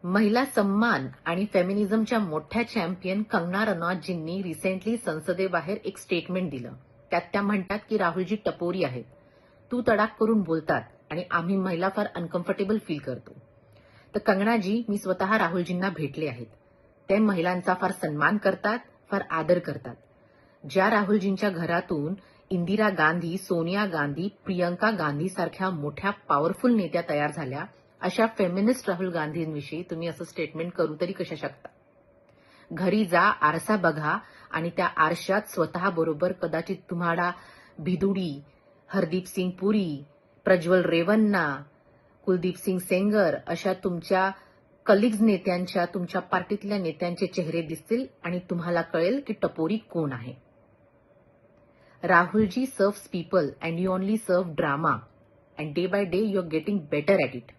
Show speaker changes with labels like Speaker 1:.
Speaker 1: महिला सम्मान आणि फेमिनिझमच्या मोठ्या चॅम्पियन कंगना रनौतजींनी रिसेंटली संसदेबाहेर एक स्टेटमेंट दिलं. त्यात त्या म्हणतात की राहुलजी टपोरी आहेत, तू तडाख करून बोलतात आणि आम्ही महिला फार अनकम्फर्टेबल फील करतो. तर कंगनाजी, मी स्वतः राहुलजींना भेटले आहेत. ते महिलांचा फार सन्मान करतात, फार आदर करतात. ज्या राहुलजींच्या घरातून इंदिरा गांधी, सोनिया गांधी, प्रियंका गांधी सारख्या मोठ्या पॉवरफुल नेत्या तयार झाल्या, अशा फेमिनिस्ट राहुल गांधींविषयी तुम्ही असं स्टेटमेंट करू तरी कशा शकता? घरी जा, आरसा बघा आणि त्या आरशात स्वतःबरोबर कदाचित तुम्हाला भिदुडी, हरदीप सिंग पुरी, प्रज्वल रेवन्ना, कुलदीप सिंग सेंगर अशा तुमच्या कलिग्ज नेत्यांच्या, तुमच्या पार्टीतल्या नेत्यांचे चेहरे दिसतील आणि तुम्हाला कळेल की टपोरी कोण आहे. Rahulji serves people and you only serve drama, and day by day you're getting better at it.